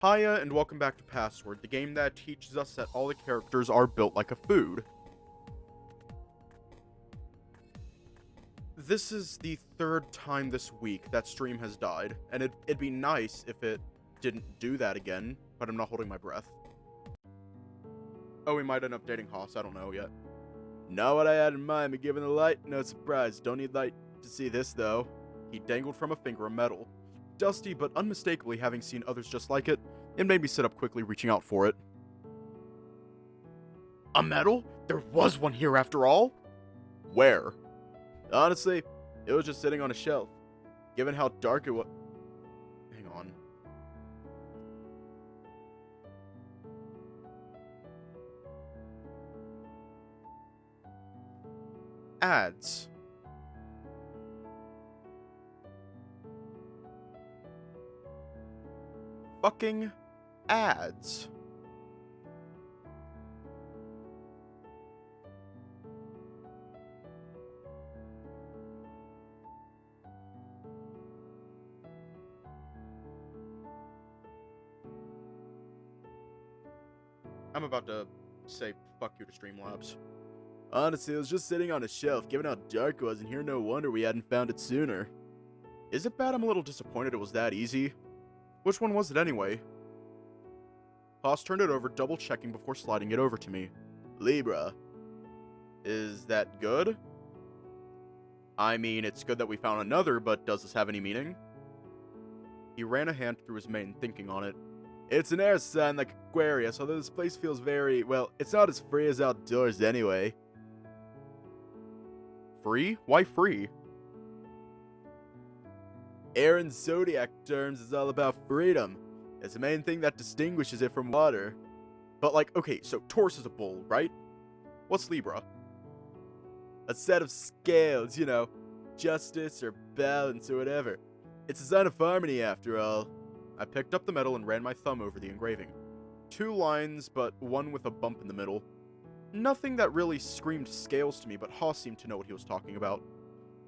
Hiya, and welcome back to Password, the game that teaches us that all the characters are built like a food. This is the third time this week that stream has died, and it'd be nice if it didn't do that again, but I'm not holding my breath. Oh, we might end up dating Haas, I don't know yet. Not what I had in mind, but given the light, no surprise. Don't need light to see this, though. He dangled from a finger a medal. Dusty, but unmistakably having seen others just like it, it made me sit up quickly, reaching out for it. A medal? There was one here after all? Where? Honestly, it was just sitting on a shelf. Given how dark it was... Hang on. Ads. Fucking ads. I'm about to say fuck you to Streamlabs. Honestly, it was just sitting on a shelf, given how dark it was, and here no wonder we hadn't found it sooner. Is it bad I'm a little disappointed it was that easy? Which one was it anyway? Haas turned it over, double-checking before sliding it over to me. Libra. Is that good? I mean, it's good that we found another, but does this have any meaning? He ran a hand through his mane, thinking on it. It's an air sign like Aquarius, although this place feels very, well, it's not as free as outdoors anyway. Free? Why free? Air in zodiac terms is all about freedom. It's the main thing that distinguishes it from water. But like, okay, so Taurus is a bull, right? What's Libra? A set of scales, you know, justice or balance or whatever. It's a sign of harmony after all. I picked up the medal and ran my thumb over the engraving. 2 lines, but one with a bump in the middle. Nothing that really screamed scales to me, but Haas seemed to know what he was talking about.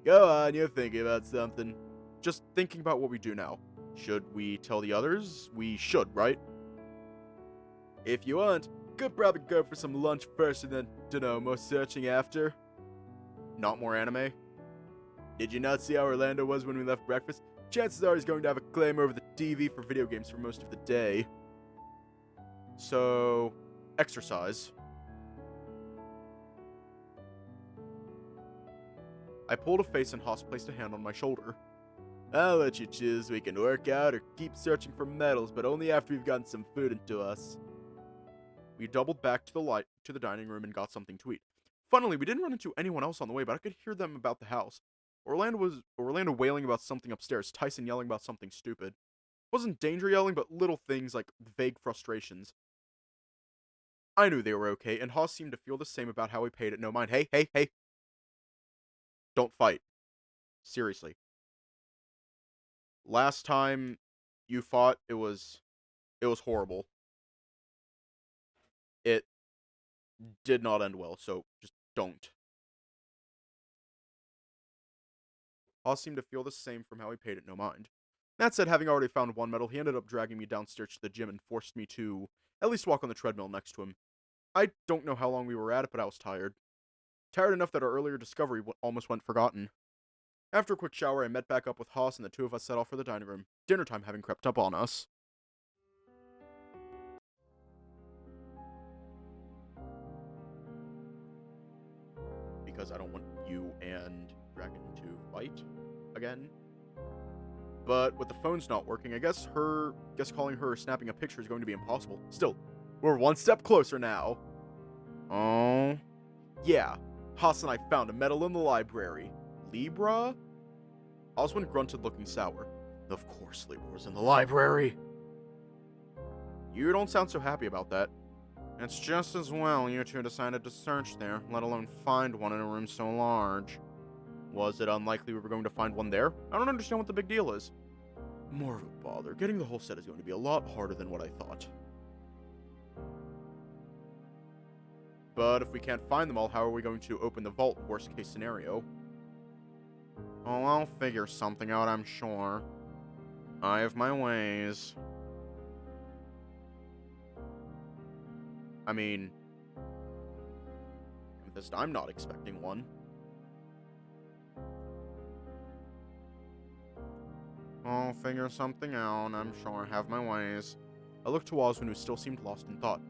Go on, you're thinking about something. Just thinking about what we do now. Should we tell the others? We should, right? If you want, could probably go for some lunch first and then, dunno, more searching after. Not more anime? Did you not see how Orlando was when we left breakfast? Chances are he's going to have a claim over the TV for video games for most of the day. So, exercise. I pulled a face and Haas placed a hand on my shoulder. I'll let you choose. We can work out or keep searching for medals, but only after we've gotten some food into us. We doubled back to the dining room and got something to eat. Funnily, we didn't run into anyone else on the way, but I could hear them about the house. Orlando wailing about something upstairs, Tyson yelling about something stupid. Wasn't danger yelling, but little things like vague frustrations. I knew they were okay, and Haas seemed to feel the same about how we paid it no mind. Hey. Don't fight. Seriously. Last time you fought, it was horrible. It did not end well, so just don't. Haas seemed to feel the same from how he paid it no mind. That said, having already found one medal, he ended up dragging me downstairs to the gym and forced me to at least walk on the treadmill next to him. I don't know how long we were at it, but I was tired. Tired enough that our earlier discovery almost went forgotten. After a quick shower, I met back up with Haas and the two of us set off for the dining room, dinner time having crept up on us. Because I don't want you and Dragon to fight again. But with the phones not working, I guess calling her or snapping a picture is going to be impossible. Still, we're one step closer now. Oh. Yeah, Haas and I found a medal in the library. Libra? Oswin grunted, looking sour. Of course Libra was in the library. You don't sound so happy about that. It's just as well you two decided to search there, let alone find one in a room so large. Was it unlikely we were going to find one there? I don't understand what the big deal is. More of a bother. Getting the whole set is going to be a lot harder than what I thought. But if we can't find them all, how are we going to open the vault, worst case scenario? Oh, I'll figure something out, I'm sure. I have my ways. I mean, I'm not expecting one. I'll figure something out. I'm sure I have my ways. I looked to Oswin, who still seemed lost in thought,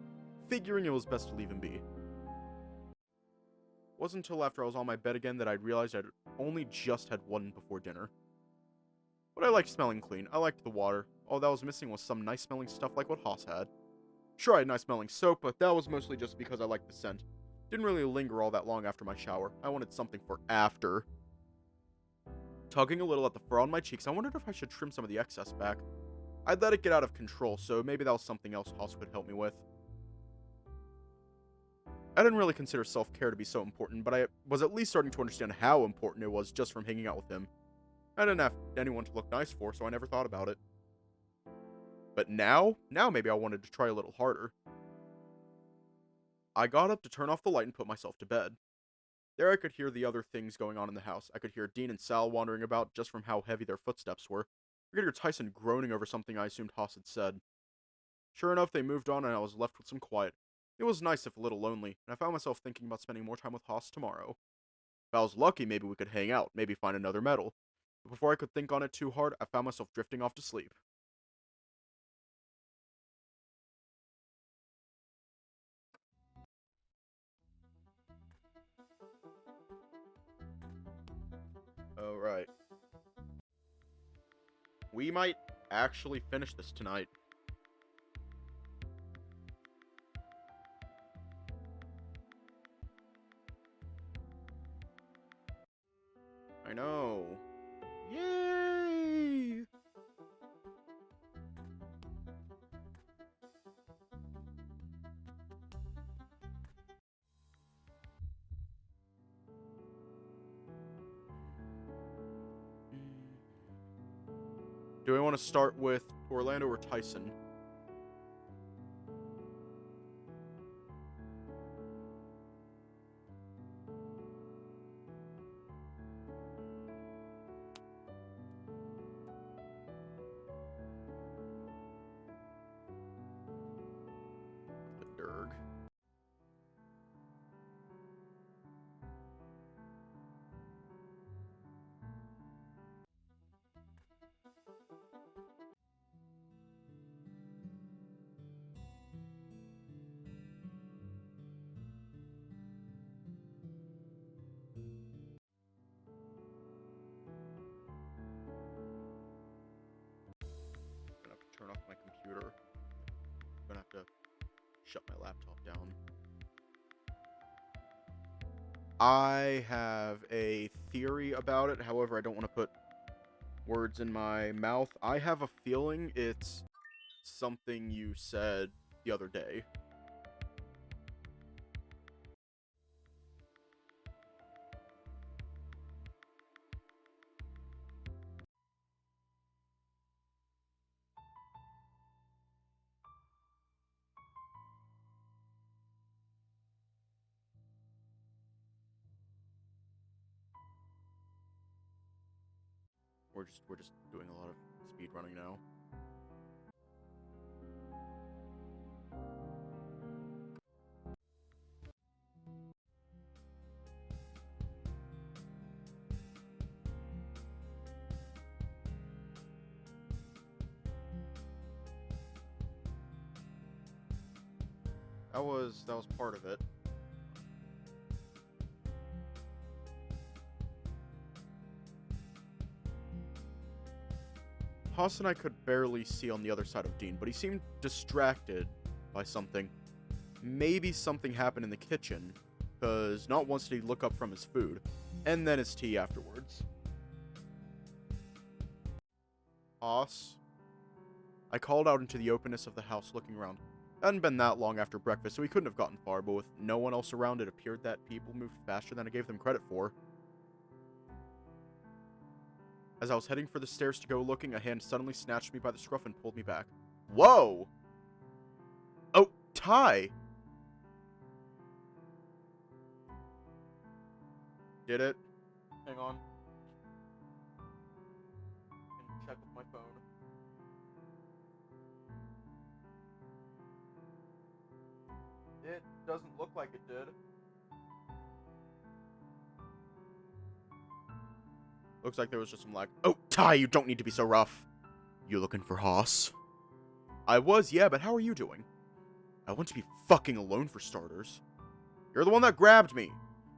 figuring it was best to leave him be. It wasn't until after I was on my bed again that I realized I'd only just had one before dinner. But I liked smelling clean. I liked the water. All that was missing was some nice smelling stuff like what Haas had. Sure, I had nice smelling soap, but that was mostly just because I liked the scent. Didn't really linger all that long after my shower. I wanted something for after. Tugging a little at the fur on my cheeks, I wondered if I should trim some of the excess back. I'd let it get out of control, so maybe that was something else Haas could help me with. I didn't really consider self-care to be so important, but I was at least starting to understand how important it was just from hanging out with him. I didn't have anyone to look nice for, so I never thought about it. But now maybe I wanted to try a little harder. I got up to turn off the light and put myself to bed. There I could hear the other things going on in the house. I could hear Dean and Sal wandering about just from how heavy their footsteps were. I could hear Tyson groaning over something I assumed Haas had said. Sure enough, they moved on and I was left with some quiet. It was nice if a little lonely, and I found myself thinking about spending more time with Haas tomorrow. If I was lucky, maybe we could hang out, maybe find another medal. But before I could think on it too hard, I found myself drifting off to sleep. Oh, right. We might actually finish this tonight. I know. Yay! Do I want to start with Orlando or Tyson? The Derg. I'm gonna have to turn off my computer. I'm gonna have to shut my laptop down. I have a theory about it, however, I don't want to put words in my mouth. I have a feeling it's something you said the other day. We're just doing a lot of speed running now. That was part of it. Haas and I could barely see on the other side of Dean, but he seemed distracted by something. Maybe something happened in the kitchen, because not once did he look up from his food, and then his tea afterwards. Haas? I called out into the openness of the house, looking around. It hadn't been that long after breakfast, so we couldn't have gotten far, but with no one else around, it appeared that people moved faster than I gave them credit for. As I was heading for the stairs to go looking, a hand suddenly snatched me by the scruff and pulled me back. Whoa! Oh, Ty! Did it? Hang on. Can check with my phone. doesn't look like it did. Looks like there was just some lag. Oh, Ty, you don't need to be so rough. You looking for Haas? I was, yeah, but how are you doing? I want to be fucking alone for starters. You're the one that grabbed me.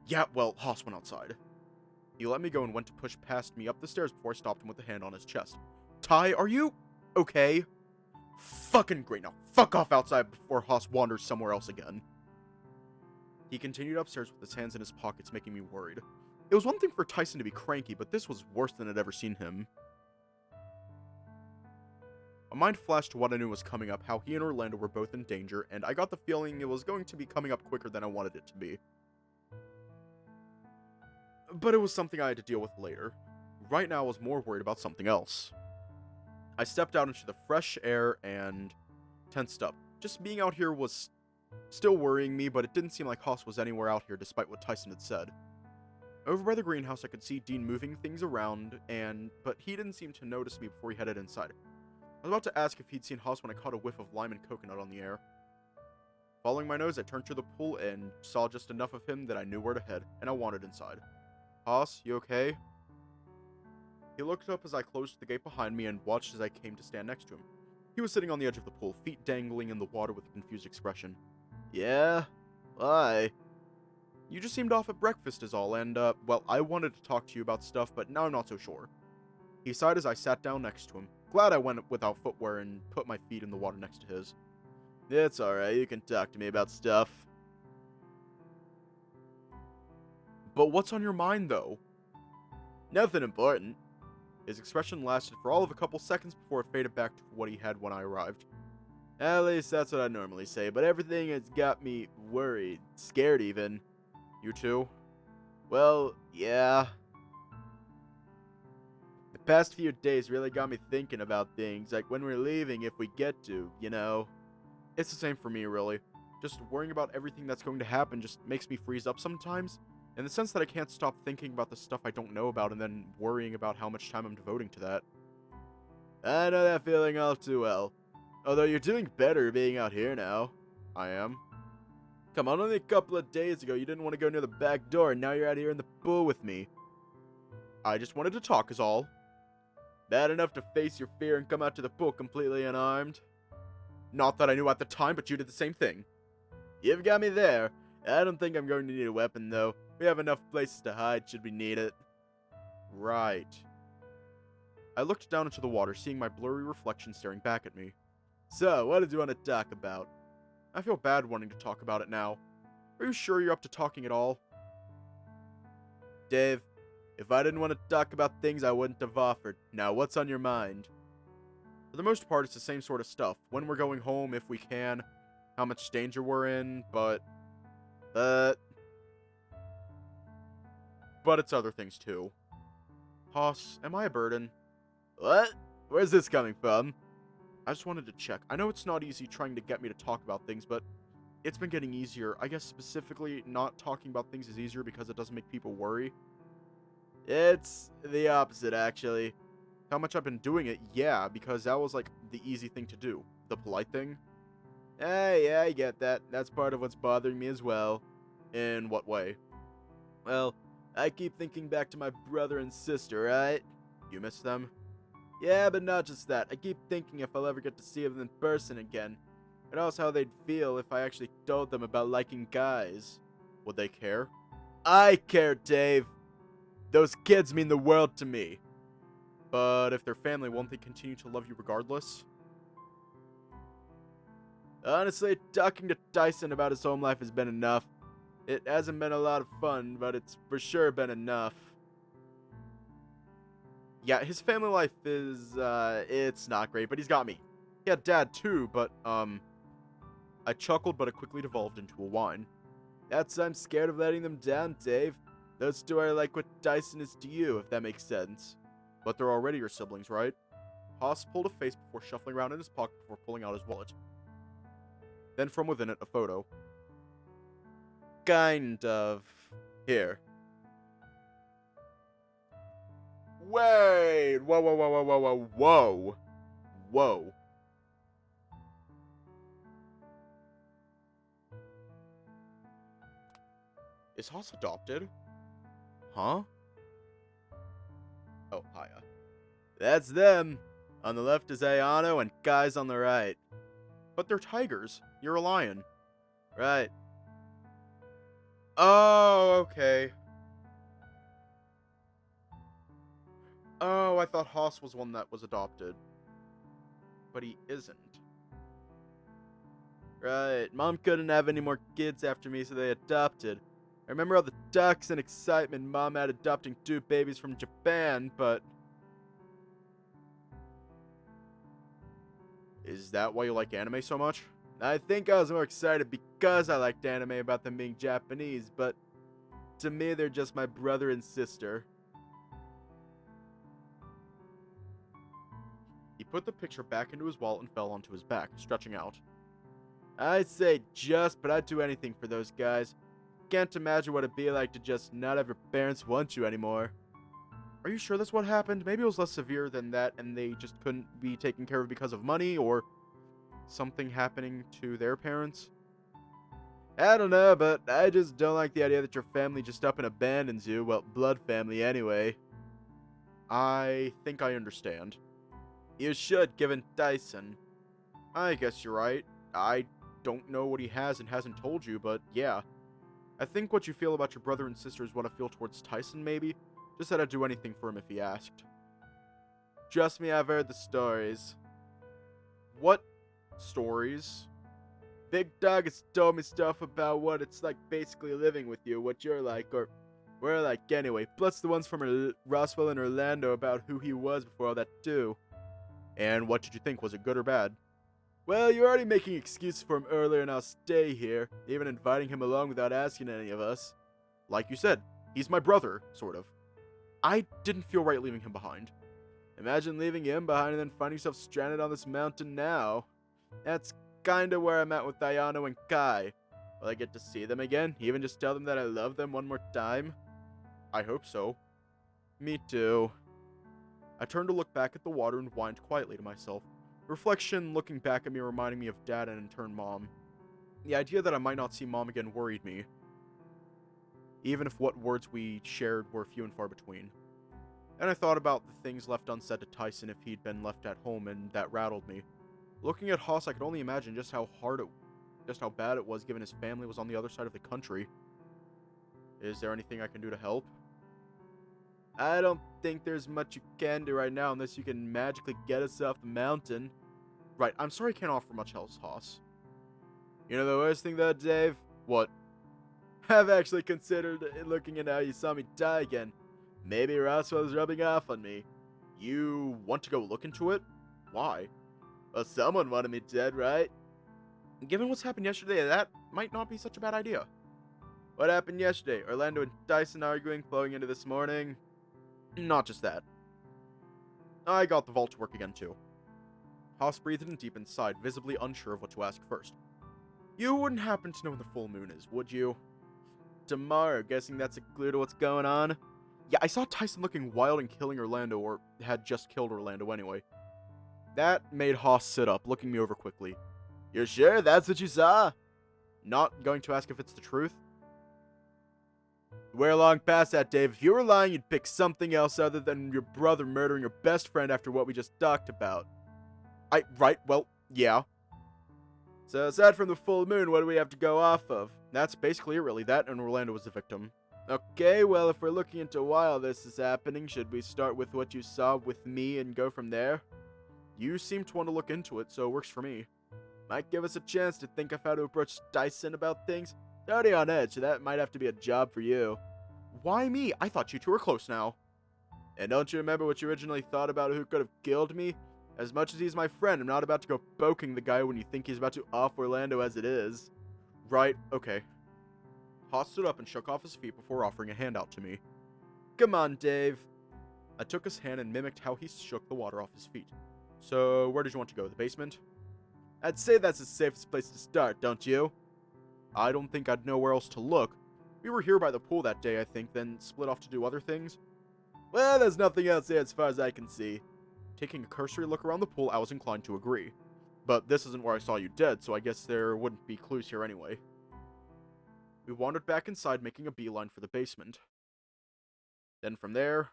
Yeah, well, Haas went outside. He let me go and went to push past me up the stairs before I stopped him with a hand on his chest. Ty, are you okay? Fucking great. Now fuck off outside before Haas wanders somewhere else again. He continued upstairs with his hands in his pockets, making me worried. It was one thing for Tyson to be cranky, but this was worse than I'd ever seen him. My mind flashed to what I knew was coming up, how he and Orlando were both in danger, and I got the feeling it was going to be coming up quicker than I wanted it to be. But it was something I had to deal with later. Right now I was more worried about something else. I stepped out into the fresh air and tensed up. Just being out here was still worrying me, but it didn't seem like Haas was anywhere out here despite what Tyson had said. Over by the greenhouse I could see Dean moving things around, but he didn't seem to notice me before he headed inside. I was about to ask if he'd seen Haas when I caught a whiff of lime and coconut on the air. Following my nose, I turned to the pool and saw just enough of him that I knew where to head, and I wandered inside. Haas, you okay? He looked up as I closed the gate behind me and watched as I came to stand next to him. He was sitting on the edge of the pool, feet dangling in the water with a confused expression. Yeah? Why? You just seemed off at breakfast is all, and, well, I wanted to talk to you about stuff, but now I'm not so sure. He sighed as I sat down next to him. Glad I went without footwear and put my feet in the water next to his. It's alright, you can talk to me about stuff. But what's on your mind, though? Nothing important. His expression lasted for all of a couple seconds before it faded back to what he had when I arrived. At least that's what I normally say, but everything has got me worried, scared even. You too? Well, yeah. The past few days really got me thinking about things, like when we're leaving if we get to, you know. It's the same for me, really. Just worrying about everything that's going to happen just makes me freeze up sometimes, in the sense that I can't stop thinking about the stuff I don't know about and then worrying about how much time I'm devoting to that. I know that feeling all too well. Although you're doing better being out here now. I am. Come on, only a couple of days ago you didn't want to go near the back door, and now you're out here in the pool with me. I just wanted to talk is all. Bad enough to face your fear and come out to the pool completely unarmed? Not that I knew at the time, but you did the same thing. You've got me there. I don't think I'm going to need a weapon, though. We have enough places to hide should we need it. Right. I looked down into the water, seeing my blurry reflection staring back at me. So, what did you want to talk about? I feel bad wanting to talk about it now. Are you sure you're up to talking at all? Dave, if I didn't want to talk about things, I wouldn't have offered. Now, what's on your mind? For the most part, it's the same sort of stuff. When we're going home, if we can. How much danger we're in, but it's other things too. Haas, am I a burden? What? Where's this coming from? I just wanted to check. I know it's not easy trying to get me to talk about things, but it's been getting easier. I guess specifically not talking about things is easier because it doesn't make people worry. It's the opposite, actually. How much I've been doing it, yeah, because that was like the easy thing to do. The polite thing. Yeah, I get that. That's part of what's bothering me as well. In what way? Well, I keep thinking back to my brother and sister, right? You miss them? Yeah, but not just that. I keep thinking if I'll ever get to see them in person again. And also how they'd feel if I actually told them about liking guys. Would they care? I care, Dave. Those kids mean the world to me. But if they're family, won't they continue to love you regardless? Honestly, talking to Tyson about his home life has been enough. It hasn't been a lot of fun, but it's for sure been enough. Yeah, his family life is, it's not great, but he's got me. He had dad too, but, I chuckled, but it quickly devolved into a whine. I'm scared of letting them down, Dave. Those two are like what Tyson is to you, if that makes sense. But they're already your siblings, right? Haas pulled a face before shuffling around in his pocket before pulling out his wallet. Then from within it, a photo. Kind of. Here. Wait! Whoa. Is Haas adopted? Huh? Oh, hiya. That's them. On the left is Ayano and Guy's on the right. But they're tigers. You're a lion. Right. Oh, okay. Oh, I thought Haas was one that was adopted. But he isn't. Right. Mom couldn't have any more kids after me, so they adopted. I remember all the ducks and excitement Mom had adopting 2 babies from Japan, but... Is that why you like anime so much? I think I was more excited because I liked anime about them being Japanese, but to me they're just my brother and sister. He put the picture back into his wallet and fell onto his back, stretching out. I'd say just, but I'd do anything for those guys. Can't imagine what it'd be like to just not have your parents want you anymore. Are you sure that's what happened? Maybe it was less severe than that and they just couldn't be taken care of because of money, or something happening to their parents? I don't know, but I just don't like the idea that your family just up and abandons you. Well, blood family anyway. I think I understand. You should, given Dyson. I guess you're right. I don't know what he has and hasn't told you, but yeah. I think what you feel about your brother and sister is what I feel towards Tyson, maybe. Just that I'd do anything for him if he asked. Trust me, I've heard the stories. What stories? Big Dog has told me stuff about what it's like basically living with you, what you're like, or we're like anyway. Plus the ones from Roswell and Orlando about who he was before all that too. And what did you think? Was it good or bad? Well, you're already making excuses for him earlier and I'll stay here, even inviting him along without asking any of us. Like you said, he's my brother, sort of. I didn't feel right leaving him behind. Imagine leaving him behind and then finding yourself stranded on this mountain now. That's kinda where I'm at with Ayano and Kai. Will I get to see them again? Even just tell them that I love them one more time? I hope so. Me too. I turned to look back at the water and whined quietly to myself. Reflection looking back at me reminding me of Dad and in turn Mom. The idea that I might not see Mom again worried me, even if what words we shared were few and far between. And I thought about the things left unsaid to Tyson if he'd been left at home, and that rattled me. Looking at Haas, I could only imagine just how bad it was given his family was on the other side of the country. Is there anything I can do to help? I don't think there's much you can do right now unless you can magically get us off the mountain. Right, I'm sorry I can't offer much else, Haas. You know the worst thing though, Dave? What? I've actually considered looking into how you saw me die again. Maybe Roswell's rubbing off on me. You want to go look into it? Why? Well, someone wanted me dead, right? Given what's happened yesterday, that might not be such a bad idea. What happened yesterday? Orlando and Dyson arguing, flowing into this morning? Not just that. I got the vault to work again, too. Haas breathed in deep and sighed, visibly unsure of what to ask first. You wouldn't happen to know when the full moon is, would you? Tomorrow, guessing that's a clue to what's going on? Yeah, I saw Tyson looking wild and killing Orlando, or had just killed Orlando anyway. That made Haas sit up, looking me over quickly. You're sure that's what you saw? Not going to ask if it's the truth? We're long past that, Dave. If you were lying, you'd pick something else other than your brother murdering your best friend after what we just talked about. Right, well, yeah. So aside from the full moon, what do we have to go off of? That's basically it, really. That and Orlando was the victim. Okay, well, if we're looking into why all this is happening, should we start with what you saw with me and go from there? You seem to want to look into it, so it works for me. Might give us a chance to think of how to approach Dyson about things. They're already on edge, so that might have to be a job for you. Why me? I thought you two were close now. And don't you remember what you originally thought about who could have killed me? As much as he's my friend, I'm not about to go poking the guy when you think he's about to off Orlando as it is. Right, okay. Haas stood up and shook off his feet before offering a handout to me. Come on, Dave. I took his hand and mimicked how he shook the water off his feet. So, where did you want to go? The basement? I'd say that's the safest place to start, don't you? I don't think I'd know where else to look. We were here by the pool that day, I think, then split off to do other things. Well, there's nothing else here as far as I can see. Taking a cursory look around the pool, I was inclined to agree. But this isn't where I saw you dead, so I guess there wouldn't be clues here anyway. We wandered back inside, making a beeline for the basement. Then from there,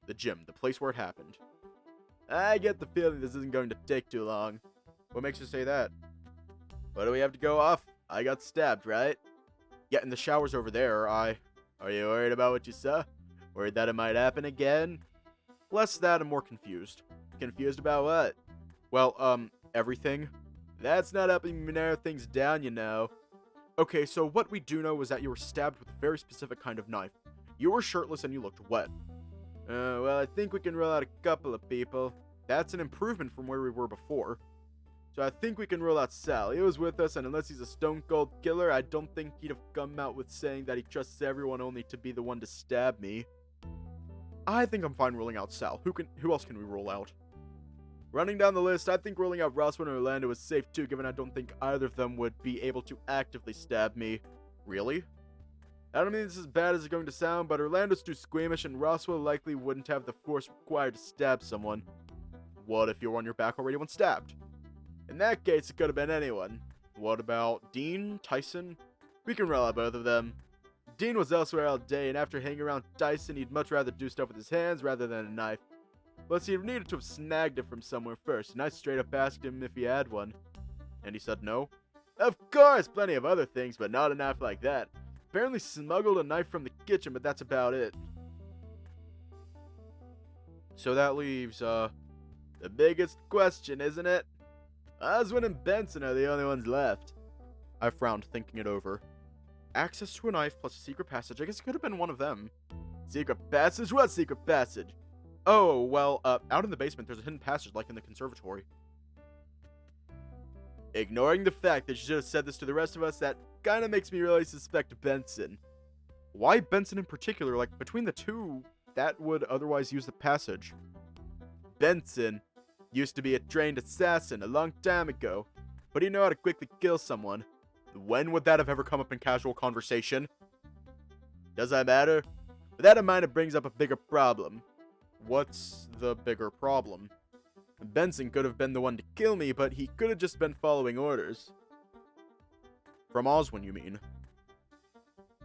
the gym, the place where it happened. I get the feeling this isn't going to take too long. What makes you say that? What do we have to go off? I got stabbed, right? Yeah, in the shower's over there. Are you worried about what you saw? Worried that it might happen again? Less that and more confused. Confused about what? Well, everything. That's not helping me narrow things down, you know. Okay, so what we do know is that you were stabbed with a very specific kind of knife. You were shirtless and you looked wet. Well, I think we can rule out a couple of people. That's an improvement from where we were before. So I think we can rule out Sal. He was with us, and unless he's a stone cold killer, I don't think he'd have come out with saying that he trusts everyone only to be the one to stab me. I think I'm fine ruling out Sal. Who else can we rule out? Running down the list, I think ruling out Roswell and Orlando is safe too, given I don't think either of them would be able to actively stab me. Really? I don't mean this as bad as it's going to sound, but Orlando's too squeamish and Roswell likely wouldn't have the force required to stab someone. What if you were on your back already when stabbed? In that case, it could have been anyone. What about Dean, Tyson? We can rule out both of them. Dean was elsewhere all day, and after hanging around Tyson, he'd much rather do stuff with his hands rather than a knife. Plus, he needed to have snagged it from somewhere first, and I straight up asked him if he had one. And he said no. Of course, plenty of other things, but not a knife like that. Apparently smuggled a knife from the kitchen, but that's about it. So that leaves, the biggest question, isn't it? Oswin and Benson are the only ones left. I frowned, thinking it over. Access to a knife plus a secret passage. I guess it could have been one of them. Secret passage? What secret passage? Oh, well, out in the basement, there's a hidden passage like in the conservatory. Ignoring the fact that you should have said this to the rest of us, that kind of makes me really suspect Benson. Why Benson in particular? Like, between the two, that would otherwise use the passage. Benson used to be a trained assassin a long time ago, but he knew how to quickly kill someone. When would that have ever come up in casual conversation? Does that matter? With that in mind, it brings up a bigger problem. What's the bigger problem? Benson could have been the one to kill me, but he could have just been following orders. From Oswin, you mean?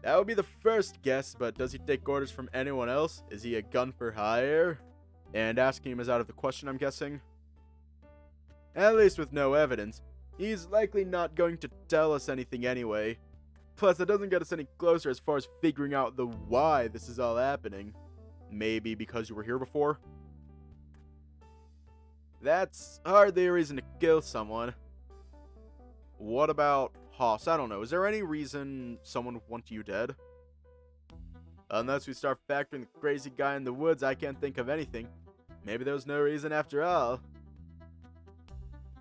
That would be the first guess, but does he take orders from anyone else? Is he a gun for hire? And asking him is out of the question, I'm guessing? At least with no evidence. He's likely not going to tell us anything anyway. Plus, it doesn't get us any closer as far as figuring out the why this is all happening. Maybe because you were here before? That's hardly a reason to kill someone. What about Haas? I don't know. Is there any reason someone would want you dead? Unless we start factoring the crazy guy in the woods, I can't think of anything. Maybe there's no reason after all.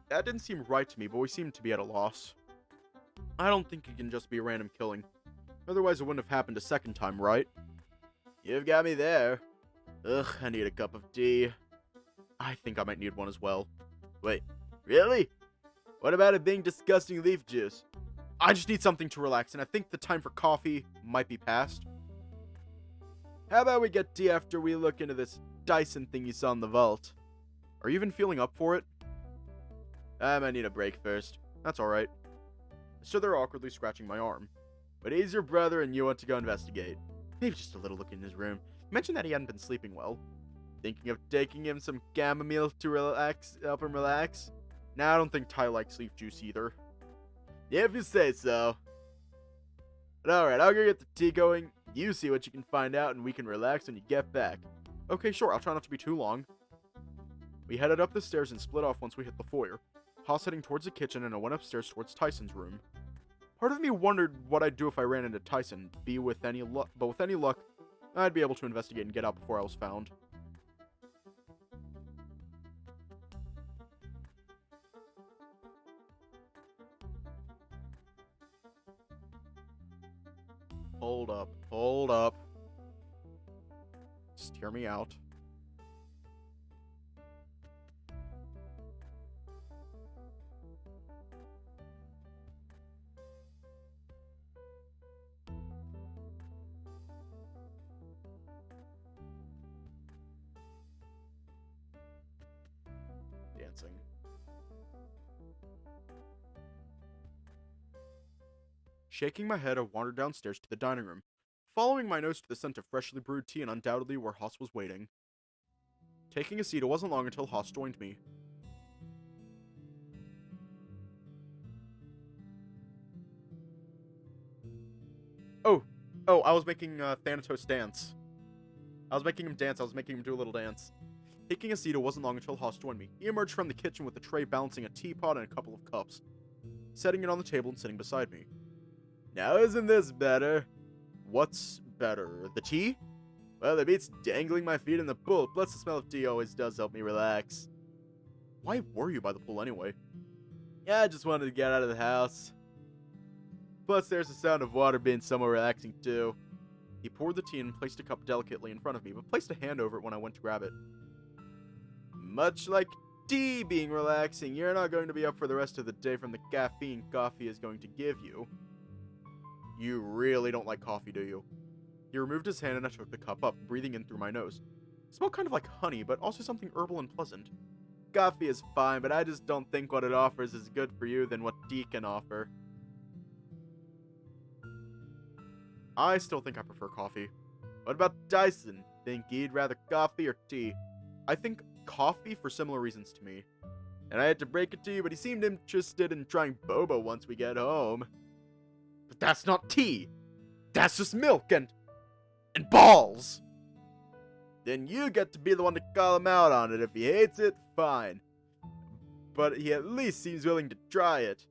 That didn't seem right to me, but we seem to be at a loss. I don't think it can just be a random killing. Otherwise it wouldn't have happened a second time, right? You've got me there. Ugh, I need a cup of tea. I think I might need one as well. Wait, really? What about it being disgusting leaf juice? I just need something to relax, and I think the time for coffee might be past. How about we get tea after we look into this Dyson thing you saw in the vault? Are you even feeling up for it? I might need a break first. That's alright. I stood there awkwardly scratching my arm. But he's your brother and you want to go investigate. Maybe just a little look in his room. He mentioned that he hadn't been sleeping well. Thinking of taking him some chamomile to help him relax? Nah, I don't think Ty likes leaf juice either. If you say so. But alright, I'll go get the tea going. You see what you can find out and we can relax when you get back. Okay, sure, I'll try not to be too long. We headed up the stairs and split off once we hit the foyer. Haas heading towards the kitchen and I went upstairs towards Tyson's room. Part of me wondered what I'd do if I ran into Tyson, but with any luck, I'd be able to investigate and get out before I was found. Hold up. Just hear me out. Dancing. Shaking my head, I wandered downstairs to the dining room, following my nose to the scent of freshly brewed tea and undoubtedly where Haas was waiting. Taking a seat, it wasn't long until Haas joined me. Oh, I was making Thanatos dance. I was making him dance, I was making him do a little dance. Taking a seat, it wasn't long until Haas joined me. He emerged from the kitchen with a tray balancing a teapot and a couple of cups, setting it on the table and sitting beside me. Now isn't this better? What's better? The tea? Well, it beats dangling my feet in the pool, plus the smell of tea always does help me relax. Why were you by the pool anyway? Yeah, I just wanted to get out of the house. Plus, there's the sound of water being somewhat relaxing too. He poured the tea and placed a cup delicately in front of me, but placed a hand over it when I went to grab it. Much like tea being relaxing, you're not going to be up for the rest of the day from the caffeine coffee is going to give you. You really don't like coffee, do you? He removed his hand and I took the cup up, breathing in through my nose. It smelled kind of like honey, but also something herbal and pleasant. Coffee is fine, but I just don't think what it offers is good for you than what tea can offer. I still think I prefer coffee. What about Dyson? Think he'd rather coffee or tea? I think coffee for similar reasons to me. And I had to break it to you, but he seemed interested in trying boba once we get home. But that's not tea! That's just milk and balls! Then you get to be the one to call him out on it. If he hates it, fine. But he at least seems willing to try it.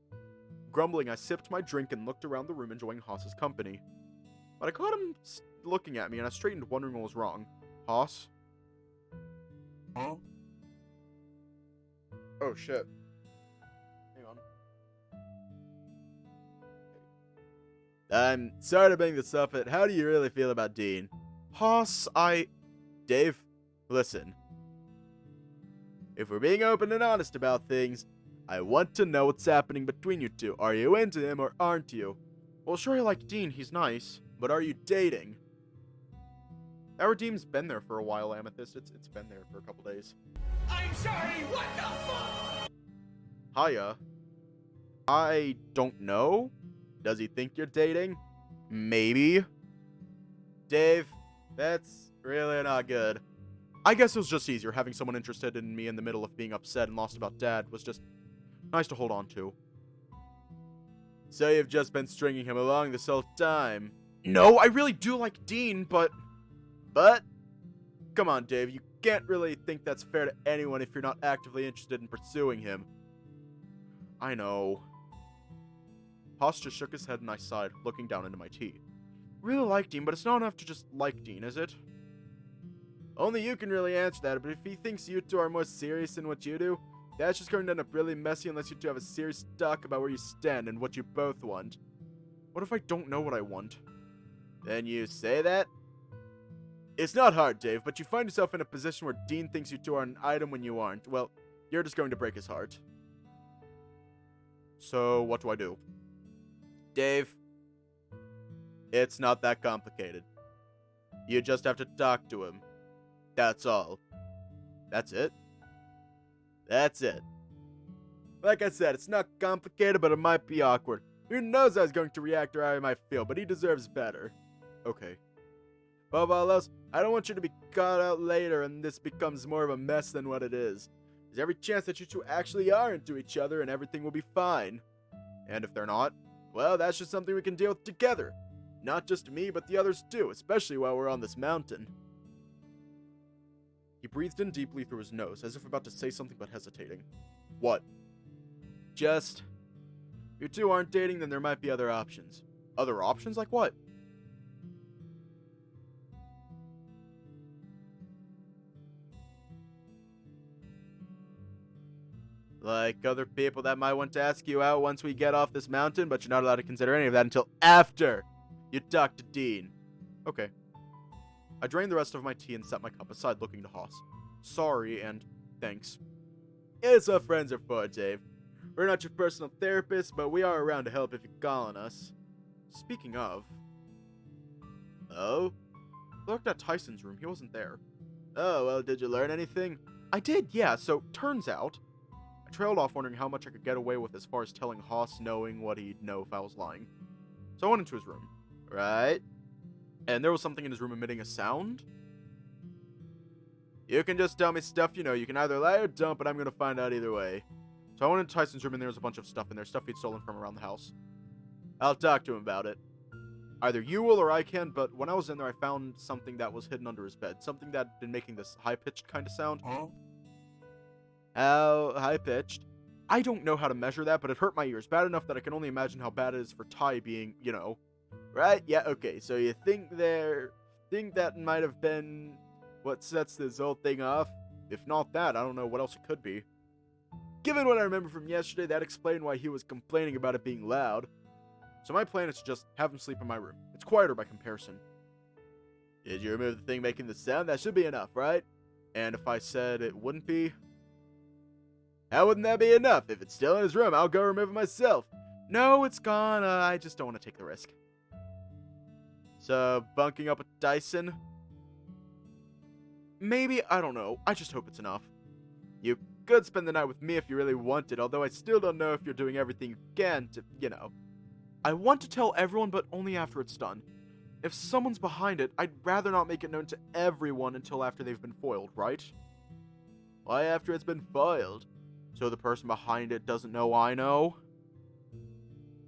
Grumbling, I sipped my drink and looked around the room enjoying Haas's company. But I caught him looking at me and I straightened, wondering what was wrong. Haas? Huh? Oh shit. Hang on. I'm sorry to bring this up, but how do you really feel about Dean? Haas, Dave, listen. If we're being open and honest about things, I want to know what's happening between you two. Are you into him or aren't you? Well, sure, I like Dean, he's nice. But are you dating? Our team's been there for a while, Amethyst. It's been there for a couple days. I'm sorry, what the fuck? Hiya. I don't know. Does he think you're dating? Maybe. Dave, that's really not good. I guess it was just easier. Having someone interested in me in the middle of being upset and lost about Dad was just nice to hold on to. So you've just been stringing him along this whole time? No, I really do like Dean, but... Come on, Dave, you can't really think that's fair to anyone if you're not actively interested in pursuing him. I know. Haas just shook his head and I sighed, looking down into my tea. Really like Dean, but it's not enough to just like Dean, is it? Only you can really answer that, but if he thinks you two are more serious than what you do, that's just going to end up really messy unless you two have a serious talk about where you stand and what you both want. What if I don't know what I want? Then you say that? It's not hard, Dave, but you find yourself in a position where Dean thinks you two are an item when you aren't. Well, you're just going to break his heart. So, what do I do? Dave, it's not that complicated. You just have to talk to him. That's all. That's it? That's it. Like I said, it's not complicated, but it might be awkward. Who knows how he's going to react or how he might feel, but he deserves better. Okay. Above all else, I don't want you to be caught out later and this becomes more of a mess than what it is. There's every chance that you two actually are into each other and everything will be fine. And if they're not, well, that's just something we can deal with together. Not just me, but the others too, especially while we're on this mountain. He breathed in deeply through his nose, as if about to say something but hesitating. What? Just... If you two aren't dating, then there might be other options. Other options? Like what? Like other people that might want to ask you out once we get off this mountain, but you're not allowed to consider any of that until after you talk to Dean. Okay. I drained the rest of my tea and set my cup aside, looking to Haas. Sorry and thanks. It's what friends are for, Dave. We're not your personal therapist, but we are around to help if you call on us. Speaking of... Oh? I looked at Tyson's room. He wasn't there. Oh, well, did you learn anything? I did, yeah. So, turns out... I trailed off wondering how much I could get away with as far as telling Haas knowing what he'd know if I was lying. So I went into his room, right? And there was something in his room emitting a sound. You can just tell me stuff you know. You can either lie or don't, but I'm gonna find out either way. So I went into Tyson's room and there was a bunch of stuff in there, stuff he'd stolen from around the house. I'll talk to him about it. Either you will or I can, but when I was in there I found something that was hidden under his bed. Something that had been making this high-pitched kind of sound. Huh? How high-pitched? I don't know how to measure that, but it hurt my ears bad enough that I can only imagine how bad it is for Ty being, you know. Right? Yeah, okay, so you think that might have been what sets this whole thing off? If not that, I don't know what else it could be. Given what I remember from yesterday, that explained why he was complaining about it being loud. So my plan is to just have him sleep in my room. It's quieter by comparison. Did you remove the thing making the sound? That should be enough, right? And if I said it wouldn't be? How wouldn't that be enough? If it's still in his room, I'll go remove it myself. No, it's gone. I just don't want to take the risk. So, bunking up with Dyson? Maybe, I don't know. I just hope it's enough. You could spend the night with me if you really wanted, although I still don't know if you're doing everything you can to, you know. I want to tell everyone, but only after it's done. If someone's behind it, I'd rather not make it known to everyone until after they've been foiled, right? Why after it's been foiled? So the person behind it doesn't know I know?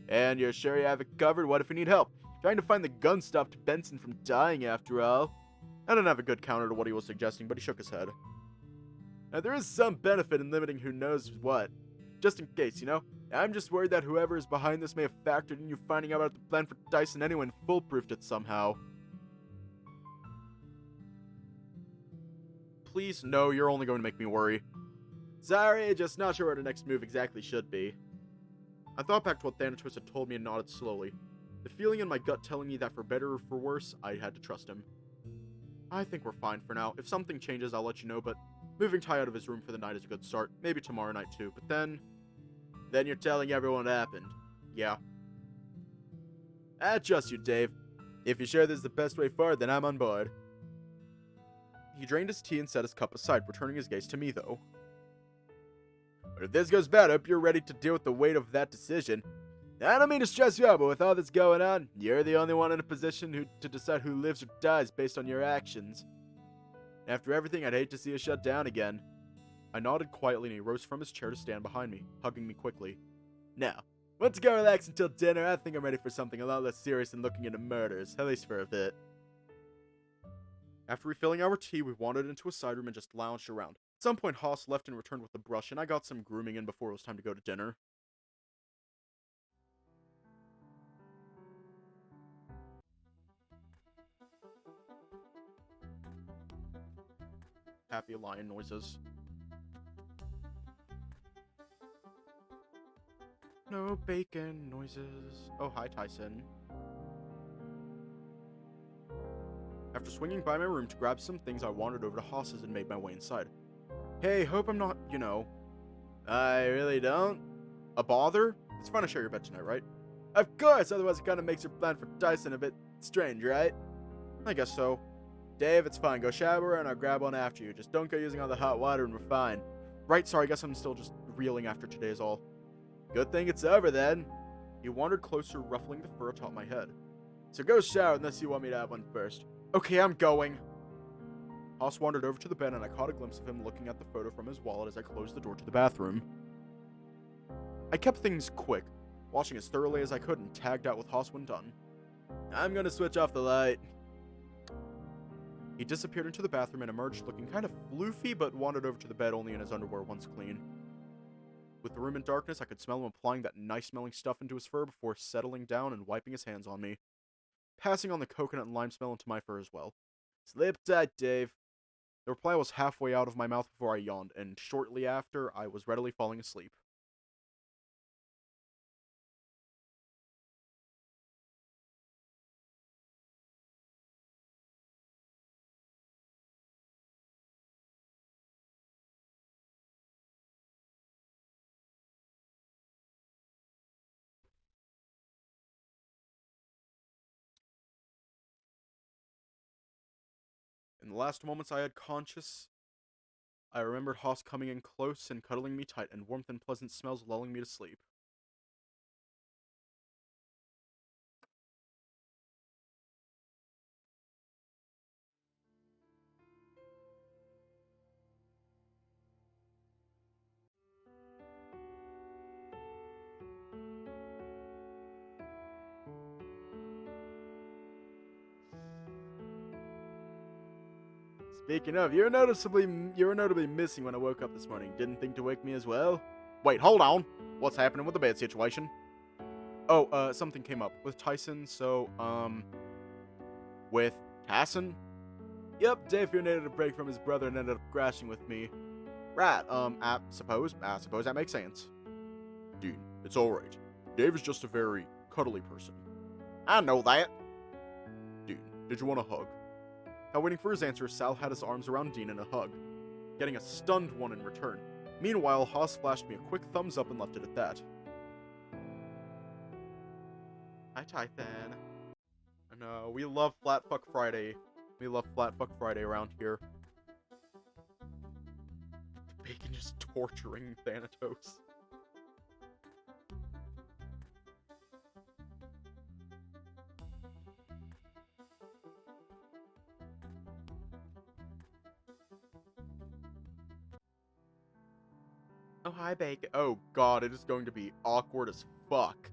And you're sure you have it covered? What if we need help? Trying to find the gun stopped Benson from dying after all. I don't have a good counter to what he was suggesting, but he shook his head. Now there is some benefit in limiting who knows what. Just in case, you know? I'm just worried that whoever is behind this may have factored in you finding out about the plan for Dyson anyway and foolproofed it somehow. Please, no, you're only going to make me worry. Sorry, just not sure what our next move exactly should be. I thought back to what Thanatos had told me and nodded slowly. The feeling in my gut telling me that for better or for worse, I had to trust him. I think we're fine for now. If something changes, I'll let you know, but moving Ty out of his room for the night is a good start. Maybe tomorrow night too, but then you're telling everyone what happened. Yeah. I trust you, Dave. If you're sure this is the best way forward, then I'm on board. He drained his tea and set his cup aside, returning his gaze to me, though. But if this goes bad, I hope you're ready to deal with the weight of that decision. I don't mean to stress you out, but with all that's going on, you're the only one in a position to decide who lives or dies based on your actions. After everything, I'd hate to see us shut down again. I nodded quietly and he rose from his chair to stand behind me, hugging me quickly. Now, want to go relax until dinner? I think I'm ready for something a lot less serious than looking into murders, at least for a bit. After refilling our tea, we wandered into a side room and just lounged around. At some point, Haas left and returned with a brush, and I got some grooming in before it was time to go to dinner. Happy lion noises. No bacon noises. Oh, hi, Tyson. After swinging by my room to grab some things, I wandered over to Haas's and made my way inside. Hey, hope I'm not, you know. I really don't. A bother? It's fun to share your bed tonight, right? Of course, otherwise it kind of makes your plan for Tyson a bit strange, right? I guess so. Dave, it's fine. Go shower and I'll grab one after you. Just don't go using all the hot water and we're fine. Right, sorry, I guess I'm still just reeling after today is all. Good thing it's over then. He wandered closer, ruffling the fur atop my head. So go shower unless you want me to have one first. Okay, I'm going. Haas wandered over to the bed and I caught a glimpse of him looking at the photo from his wallet as I closed the door to the bathroom. I kept things quick, watching as thoroughly as I could and tagged out with Haas when done. I'm gonna switch off the light. He disappeared into the bathroom and emerged looking kind of floofy, but wandered over to the bed only in his underwear once clean. With the room in darkness, I could smell him applying that nice-smelling stuff into his fur before settling down and wiping his hands on me, passing on the coconut and lime smell into my fur as well. Sleep tight, Dave. The reply was halfway out of my mouth before I yawned, and shortly after, I was readily falling asleep. In the last moments I had conscious, I remembered Haas coming in close and cuddling me tight, and warmth and pleasant smells lulling me to sleep. Speaking of, you were notably missing when I woke up this morning. Didn't think to wake me as well? Wait, hold on. What's happening with the bed situation? Oh, something came up with Tyson, so, with Tassin? Yep, Dave here needed a break from his brother and ended up crashing with me. Right, I suppose that makes sense. Dean, it's alright. Dave is just a very cuddly person. I know that. Dean, did you want a hug? While waiting for his answer, Sal had his arms around Dean in a hug, getting a stunned one in return. Meanwhile, Haas flashed me a quick thumbs up and left it at that. Hi, Tython. I know, we love Flat Fuck Friday. We love Flat Fuck Friday around here. Bacon just torturing Thanatos. Oh, hi, Bacon. Oh, God, it is going to be awkward as fuck.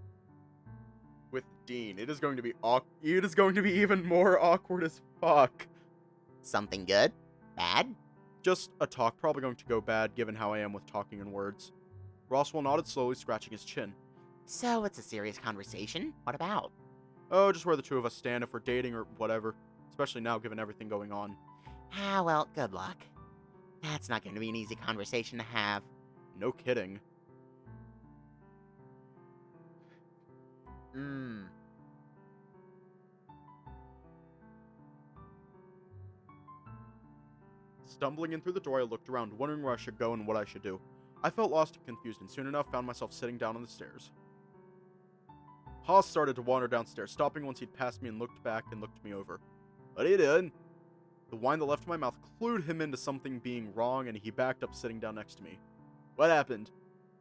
With Dean. It is going to be even more awkward as fuck. Something good? Bad? Just a talk, probably going to go bad given how I am with talking in words. Roswell nodded slowly, scratching his chin. So it's a serious conversation? What about? Oh, just where the two of us stand if we're dating or whatever. Especially now, given everything going on. Ah, well, good luck. That's not going to be an easy conversation to have. No kidding. Stumbling in through the door, I looked around, wondering where I should go and what I should do. I felt lost and confused, and soon enough found myself sitting down on the stairs. Haas started to wander downstairs, stopping once he'd passed me and looked back and looked me over. What are you doing? The wine that left my mouth clued him into something being wrong, and he backed up, sitting down next to me. What happened?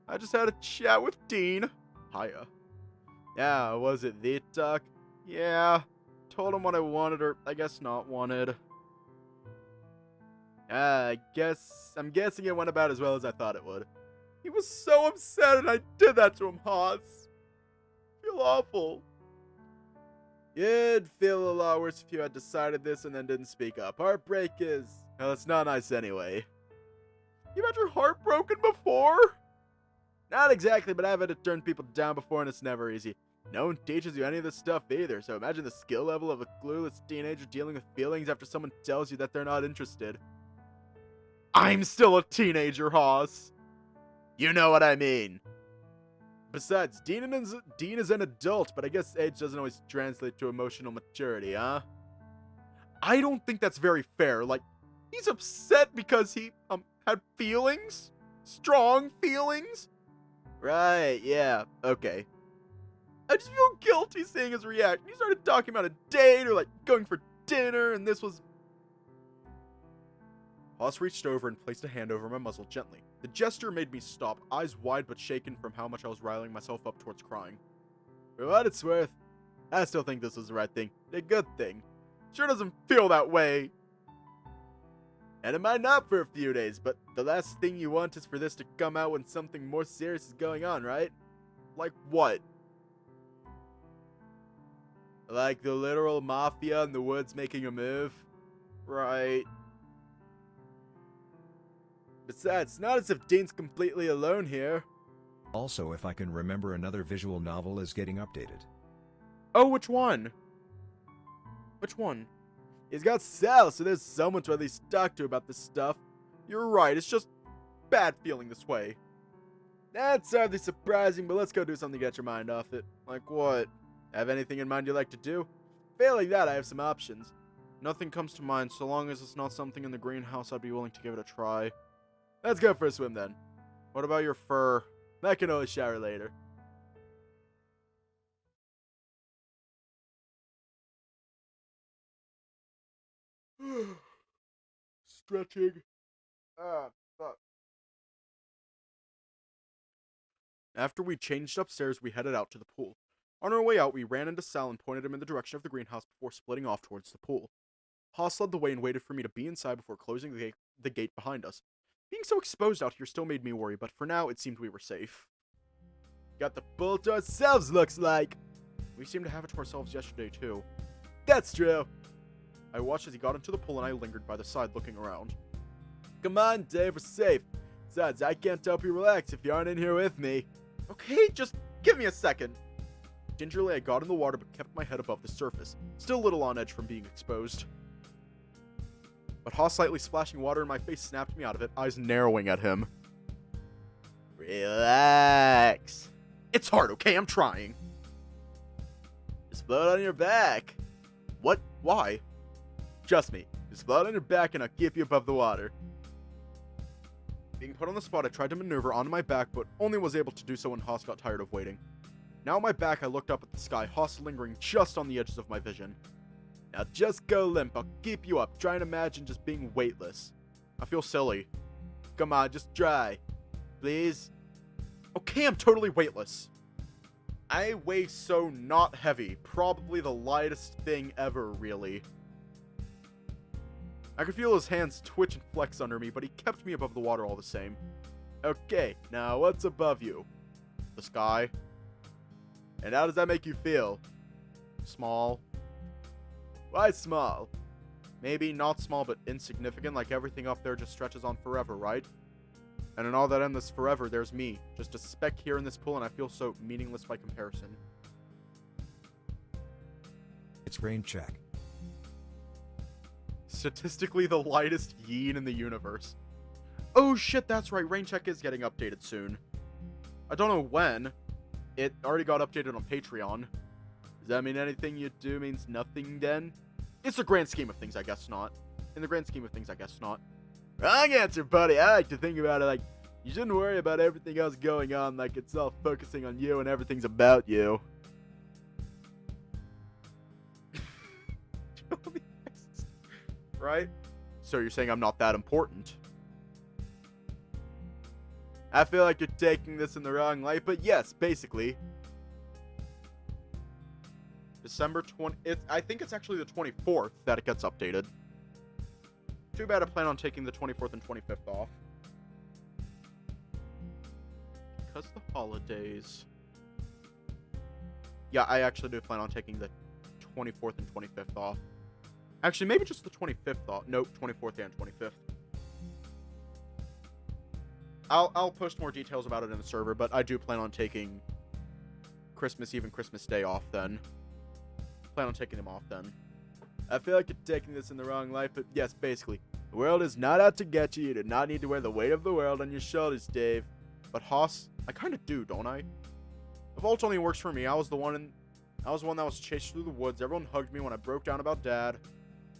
I just had a chat with Dean. Hiya. Yeah, was it the talk? Yeah. Told him what I wanted, or I guess not wanted. I'm guessing it went about as well as I thought it would. He was so upset and I did that to him, Haas. I feel awful. You'd feel a lot worse if you had decided this and then didn't speak up. Heartbreak is... well, it's not nice anyway. You've had your heart broken before? Not exactly, but I've had to turn people down before and it's never easy. No one teaches you any of this stuff either, so imagine the skill level of a clueless teenager dealing with feelings after someone tells you that they're not interested. I'm still a teenager, Haas. You know what I mean. Besides, Dean is an adult, but I guess age doesn't always translate to emotional maturity, huh? I don't think that's very fair. Like, he's upset because he, had feelings? Strong feelings? Right, yeah, okay. I just feel guilty seeing his reaction. He started talking about a date or, like, going for dinner, and this was... Haas reached over and placed a hand over my muzzle gently. The gesture made me stop, eyes wide but shaken from how much I was riling myself up towards crying. For what it's worth, I still think this was the right thing. A good thing. Sure doesn't feel that way. And it might not for a few days, but the last thing you want is for this to come out when something more serious is going on, right? Like what? Like the literal mafia in the woods making a move? Right. Besides, it's not as if Dean's completely alone here. Also, if I can remember, another visual novel is getting updated. Oh, which one? Which one? He's got Sal, so there's someone to at least talk to about this stuff. You're right, it's just bad feeling this way. That's hardly surprising, but let's go do something to get your mind off it. Like what? Have anything in mind you'd like to do? Failing that, I have some options. Nothing comes to mind, so long as it's not something in the greenhouse, I'd be willing to give it a try. Let's go for a swim then. What about your fur? I can always shower later. Stretching. Fuck. After we changed upstairs, we headed out to the pool. On our way out, we ran into Sal and pointed him in the direction of the greenhouse before splitting off towards the pool. Haas led the way and waited for me to be inside before closing the gate behind us. Being so exposed out here still made me worry, but for now, it seemed we were safe. Got the pool to ourselves, looks like. We seemed to have it to ourselves yesterday, too. That's true. I watched as he got into the pool and I lingered by the side looking around. Come on, Dave, we're safe. Besides, I can't help you relax if you aren't in here with me. Okay, just give me a second. Gingerly, I got in the water but kept my head above the surface, still a little on edge from being exposed. But Haas slightly splashing water in my face snapped me out of it, eyes narrowing at him. Relax. It's hard, okay? I'm trying. Just float on your back. What? Why? Trust me, just float on your back and I'll keep you above the water. Being put on the spot, I tried to maneuver onto my back, but only was able to do so when Haas got tired of waiting. Now on my back, I looked up at the sky, Haas lingering just on the edges of my vision. Now just go limp, I'll keep you up. Try and imagine just being weightless. I feel silly. Come on, just try. Please? Okay, I'm totally weightless. I weigh so not heavy. Probably the lightest thing ever, really. I could feel his hands twitch and flex under me, but he kept me above the water all the same. Okay, now what's above you? The sky. And how does that make you feel? Small. Why small? Maybe not small, but insignificant, like everything up there just stretches on forever, right? And in all that endless forever, there's me. Just a speck here in this pool, and I feel so meaningless by comparison. It's rain check. Statistically the lightest yin in the universe. Oh shit, that's right, rain check is getting updated soon. I don't know when. It already got updated on Patreon. Does that mean anything you do means nothing then? It's the grand scheme of things, I guess not. In the grand scheme of things, I guess not. Wrong answer, buddy. I like to think about it like, you shouldn't worry about everything else going on, like it's all focusing on you and everything's about you. Right? So you're saying I'm not that important? I feel like you're taking this in the wrong light, but yes, basically. December 20... I think it's actually the 24th that it gets updated. Too bad I plan on taking the 24th and 25th off. Because the holidays... Yeah, I actually do plan on taking the 24th and 25th off. Actually, maybe just the 25th off. Nope, 24th and 25th. I'll post more details about it in the server, but I do plan on taking Christmas Eve and Christmas Day off then. Plan on taking them off then. I feel like you're taking this in the wrong light, but yes, basically. The world is not out to get you. You do not need to wear the weight of the world on your shoulders, Dave. But Haas, I kind of do, don't I? The vault only works for me. I was the one that was chased through the woods. Everyone hugged me when I broke down about Dad.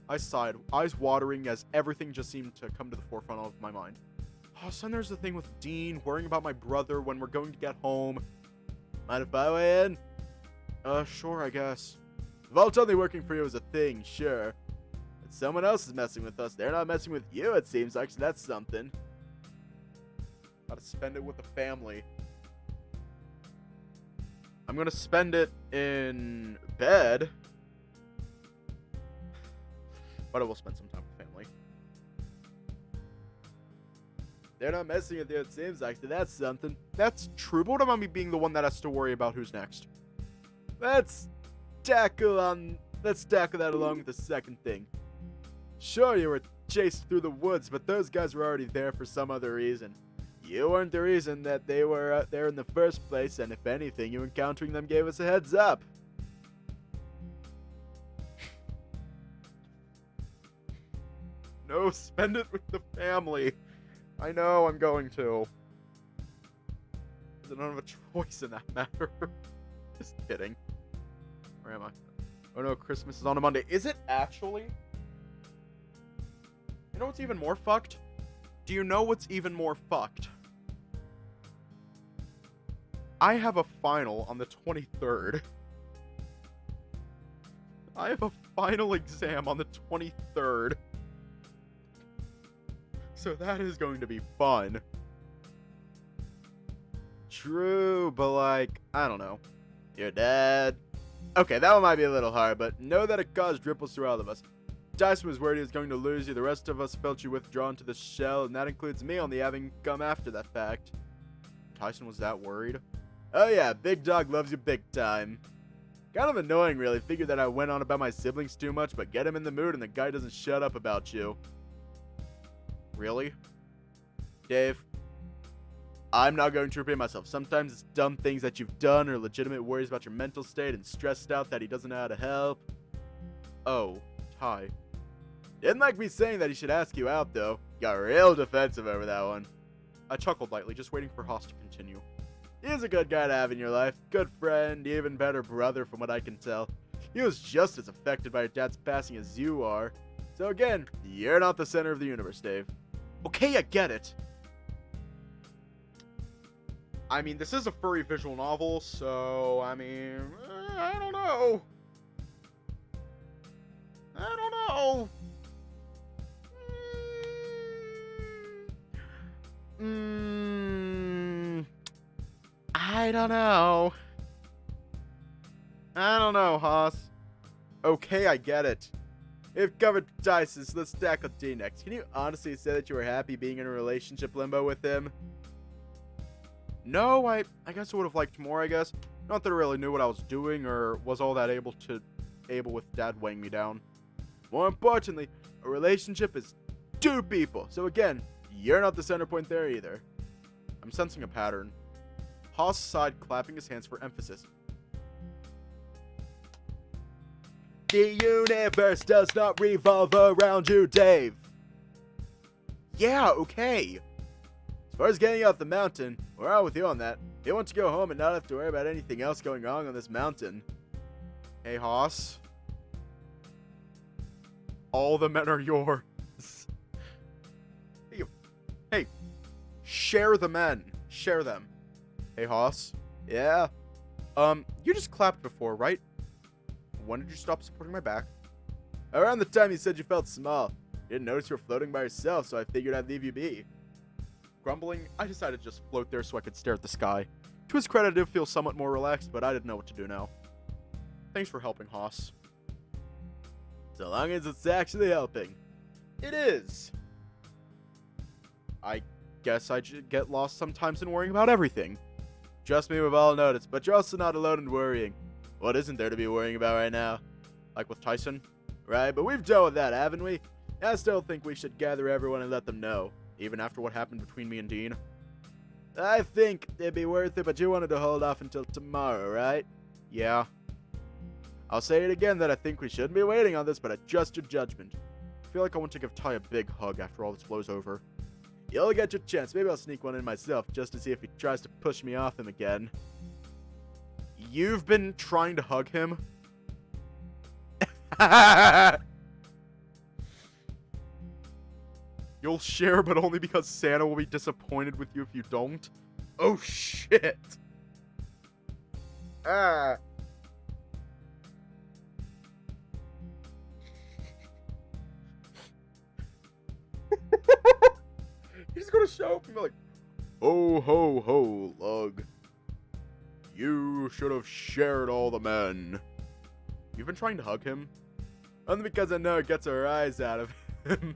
I sighed, eyes watering as everything just seemed to come to the forefront of my mind. Oh, son, there's the thing with Dean, worrying about my brother when we're going to get home. Mind if I weigh in? Sure, I guess. The vault only working for you is a thing, sure. But someone else is messing with us. They're not messing with you, it seems like, so that's something. Gotta spend it with the family. I'm gonna spend it in bed. But I will spend some time with family. They're not messing with you, it seems like, so that's something. That's true, but what about me being the one that has to worry about who's next? Let's tackle that along with the second thing. Sure, you were chased through the woods, but those guys were already there for some other reason. You weren't the reason that they were out there in the first place, and if anything, you encountering them gave us a heads up. No, spend it with the family. I know I'm going to. I don't have a choice in that matter. Just kidding. Where am I? Oh no, Christmas is on a Monday. Is it actually? You know what's even more fucked? Do you know what's even more fucked? I have a final on the 23rd. I have a final exam on the 23rd. So that is going to be fun. True, but like, I don't know. Your dad. Okay, that one might be a little hard, but know that it caused ripples through all of us. Tyson was worried he was going to lose you. The rest of us felt you withdrawn to the shell, and that includes me only having come after that fact. Tyson was that worried? Oh yeah, Big Dog loves you big time. Kind of annoying, really. Figured that I went on about my siblings too much, but get him in the mood and the guy doesn't shut up about you. Really? Dave? I'm not going to repeat myself. Sometimes it's dumb things that you've done or legitimate worries about your mental state and stressed out that he doesn't know how to help. Oh, Ty. Didn't like me saying that he should ask you out, though. Got real defensive over that one. I chuckled lightly, just waiting for Haas to continue. He's a good guy to have in your life. Good friend, even better brother from what I can tell. He was just as affected by your dad's passing as you are. So again, you're not the center of the universe, Dave. Okay, I get it. I mean, this is a furry visual novel, so, I mean, I don't know. I don't know. I don't know. I don't know, Haas. Okay, I get it. If covered dice, let's tackle D next. Can you honestly say that you were happy being in a relationship limbo with him? No, I guess I would have liked more, I guess. Not that I really knew what I was doing or was all that able with Dad weighing me down. More importantly, a relationship is two people. So again, you're not the center point there either. I'm sensing a pattern. Haas sighed, clapping his hands for emphasis. The universe does not revolve around you, Dave. Yeah, okay. As far as getting out the mountain, we're out with you on that. You want to go home and not have to worry about anything else going wrong on this mountain. Hey, Haas. All the men are yours. Hey, share the men. Share them. Hey, Haas. Yeah. You just clapped before, right? When did you stop supporting my back? Around the time you said you felt small. Didn't notice you were floating by yourself, so I figured I'd leave you be. Grumbling, I decided to just float there so I could stare at the sky. To his credit, I did feel somewhat more relaxed, but I didn't know what to do now. Thanks for helping, Haas. So long as it's actually helping. It is. I guess I get lost sometimes in worrying about everything. Trust me, we've all noticed, but you're also not alone in worrying. What isn't there to be worrying about right now? Like with Tyson? Right, but we've dealt with that, haven't we? I still think we should gather everyone and let them know, even after what happened between me and Dean. I think it'd be worth it, but you wanted to hold off until tomorrow, right? Yeah. I'll say it again that I think we shouldn't be waiting on this, but I trust your judgment. I feel like I want to give Ty a big hug after all this blows over. You'll get your chance. Maybe I'll sneak one in myself, just to see if he tries to push me off him again. You've been trying to hug him? You'll share, but only because Santa will be disappointed with you if you don't? Oh, shit. Ah. He's gonna show up and be like, "Ho, ho, ho, Lug. You should have shared all the men." You've been trying to hug him? Only because I know it gets a rise out of him.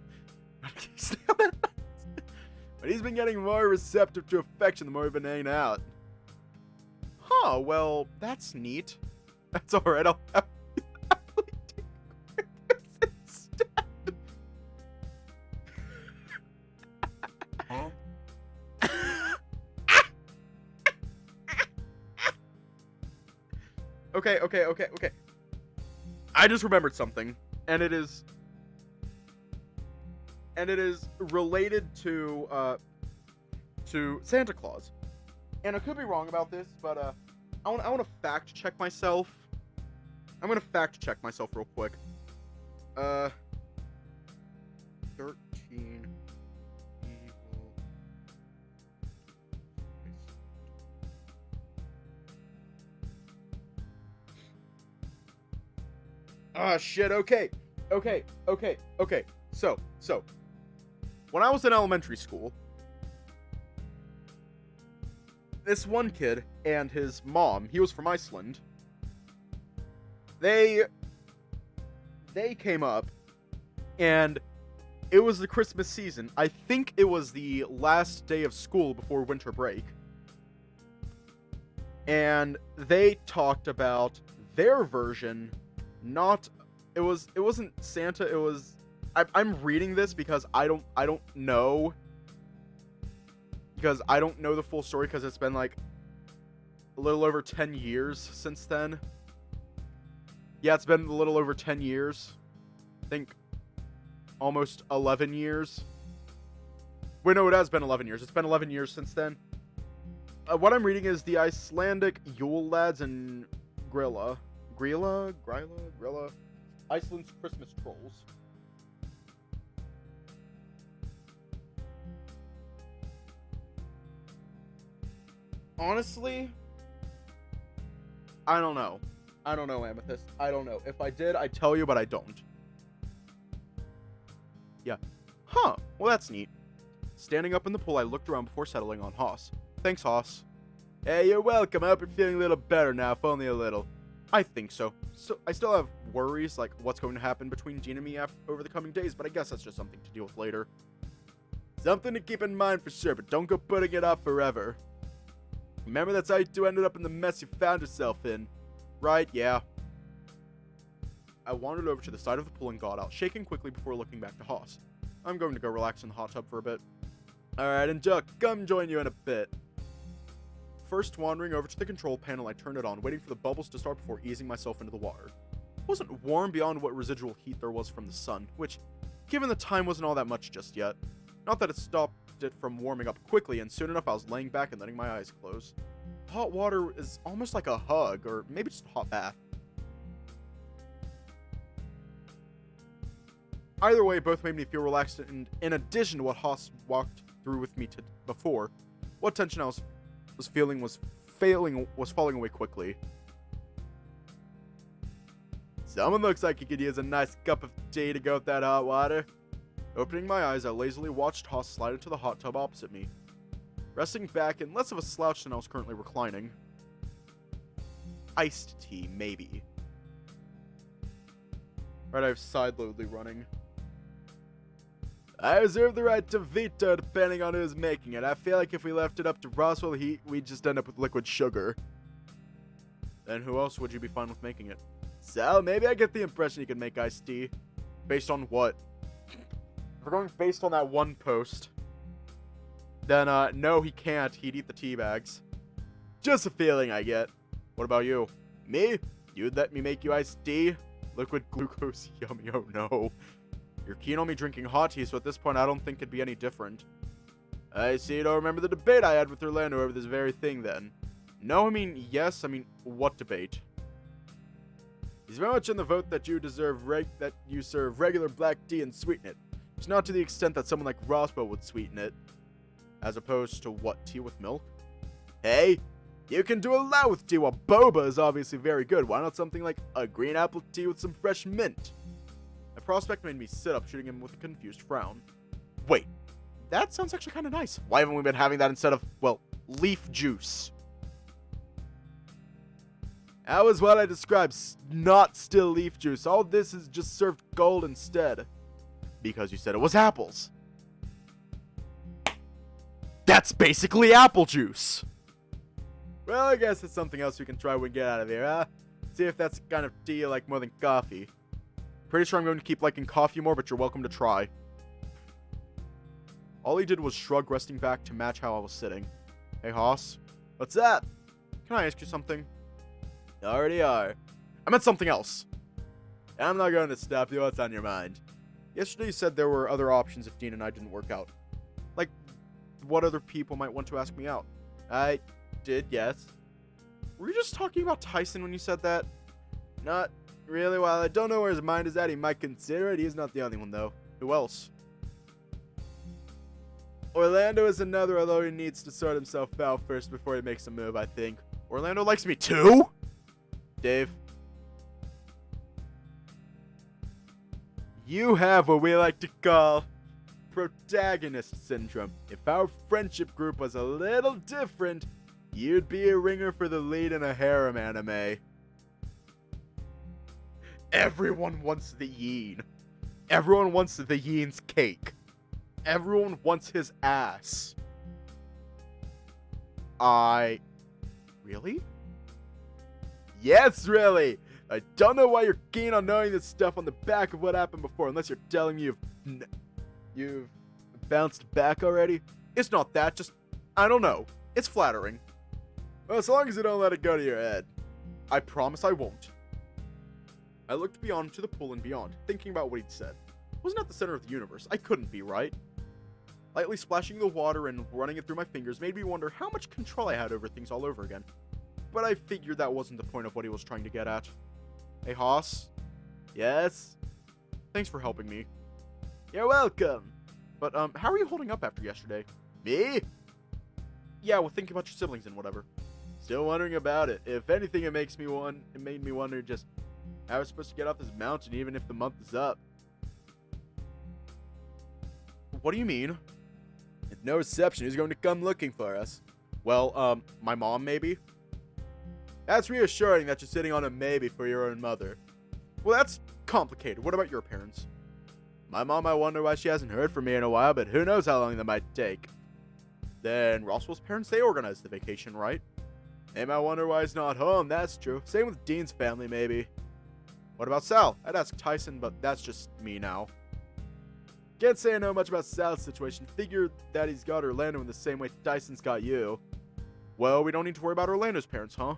But he's been getting more receptive to affection the more we've been hanging out. Huh, well, that's neat. That's alright, I'll happily take this instead. Huh? Okay. I just remembered something, and it is related to Santa Claus. And I could be wrong about this, but I want to fact check myself. I'm gonna fact check myself real quick. 13 evil. Ah, shit. Okay. So when I was in elementary school, this one kid and his mom, he was from Iceland, they came up, and it was the Christmas season. I think it was the last day of school before winter break. And they talked about their version, it wasn't Santa, it was, I'm reading this because I don't know, because I don't know the full story, because it's been like a little over 10 years since then. Yeah, it's been a little over 10 years. I think almost 11 years. Wait, no, it has been 11 years. It's been 11 years since then. What I'm reading is the Icelandic Yule Lads and Grilla, Iceland's Christmas Trolls. Honestly, I don't know. I don't know, Amethyst. I don't know. If I did, I'd tell you, but I don't. Yeah. Huh. Well, that's neat. Standing up in the pool, I looked around before settling on Haas. Thanks, Haas. Hey, you're welcome. I hope you're feeling a little better now, if only a little. I think so. So I still have worries, like what's going to happen between Jean and me over the coming days, but I guess that's just something to deal with later. Something to keep in mind for sure, but don't go putting it off forever. Remember, that's how you two ended up in the mess you found yourself in. Right, yeah. I wandered over to the side of the pool and got out, shaking quickly before looking back to Haas. I'm going to go relax in the hot tub for a bit. Alright, and Duck, come join you in a bit. First, wandering over to the control panel, I turned it on, waiting for the bubbles to start before easing myself into the water. It wasn't warm beyond what residual heat there was from the sun, which, given the time, wasn't all that much just yet. Not that it stopped it from warming up quickly, and soon enough I was laying back and letting my eyes close. Hot water is almost like a hug, or maybe just a hot bath. Either way, both made me feel relaxed, and in addition to what Haas walked through with me before, what tension I was feeling was falling away quickly. Someone looks like he could use a nice cup of tea to go with that hot water. Opening my eyes, I lazily watched Haas slide into the hot tub opposite me, resting back in less of a slouch than I was currently reclining. Iced tea, maybe. Right, I have side-loadly running. I reserve the right to veto depending on who's making it. I feel like if we left it up to Roswell, we'd just end up with liquid sugar. Then who else would you be fine with making it? So, maybe I get the impression he could make iced tea. Based on what? If we're going based on that one post, then, no, he can't. He'd eat the tea bags. Just a feeling I get. What about you? Me? You'd let me make you iced tea? Liquid glucose, yummy, oh no. You're keen on me drinking hot tea, so at this point I don't think it'd be any different. I see you don't remember the debate I had with Orlando over this very thing then. No, I mean, yes, I mean, what debate? He's very much in the vote that you serve regular black tea and sweeten it. It's not to the extent that someone like Roswell would sweeten it. As opposed to what, tea with milk? Hey, you can do a lot with tea while boba is obviously very good. Why not something like a green apple tea with some fresh mint? The prospect made me sit up, shooting him with a confused frown. Wait, that sounds actually kind of nice. Why haven't we been having that instead of, well, leaf juice? That was what I described, not still leaf juice. All this is just served cold instead. Because you said it was apples. That's basically apple juice. Well, I guess it's something else we can try when we get out of here, huh? See if that's the kind of tea you like more than coffee. Pretty sure I'm going to keep liking coffee more, but you're welcome to try. All he did was shrug, resting back to match how I was sitting. Hey, Haas. What's that? Can I ask you something? You already are. I meant something else. I'm not going to stop you. What's on your mind? Yesterday you said there were other options if Dean and I didn't work out. Like, what other people might want to ask me out? I did, yes. Were you just talking about Tyson when you said that? Not really. While I don't know where his mind is at, he might consider it. He's not the only one, though. Who else? Orlando is another, although he needs to sort himself out first before he makes a move, I think. Orlando likes me too? Dave? You have what we like to call protagonist syndrome. If our friendship group was a little different, you'd be a ringer for the lead in a harem anime. Everyone wants the Yin. Everyone wants the Yin's cake. Everyone wants his ass. Really? Yes, really! I don't know why you're keen on knowing this stuff on the back of what happened before, unless you're telling me you've bounced back already. It's not that, just, I don't know. It's flattering. Well, as long as you don't let it go to your head. I promise I won't. I looked beyond to the pool and beyond, thinking about what he'd said. Wasn't at the center of the universe. I couldn't be, right? Lightly splashing the water and running it through my fingers made me wonder how much control I had over things all over again. But I figured that wasn't the point of what he was trying to get at. Hey, Hoss? Yes? Thanks for helping me. You're welcome. But, how are you holding up after yesterday? Me? Yeah, well, thinking about your siblings and whatever. Still wondering about it. If anything, it made me wonder just how we're supposed to get off this mountain even if the month is up. What do you mean? With no reception, who's going to come looking for us? Well, my mom, maybe? That's reassuring that you're sitting on a maybe for your own mother. Well, that's complicated. What about your parents? My mom, I wonder why she hasn't heard from me in a while, but who knows how long that might take. Then Roswell's parents, they organized the vacation, right? They might wonder why he's not home, that's true. Same with Dean's family, maybe. What about Sal? I'd ask Tyson, but that's just me now. Can't say I know much about Sal's situation. Figured that he's got Orlando in the same way Tyson's got you. Well, we don't need to worry about Orlando's parents, huh?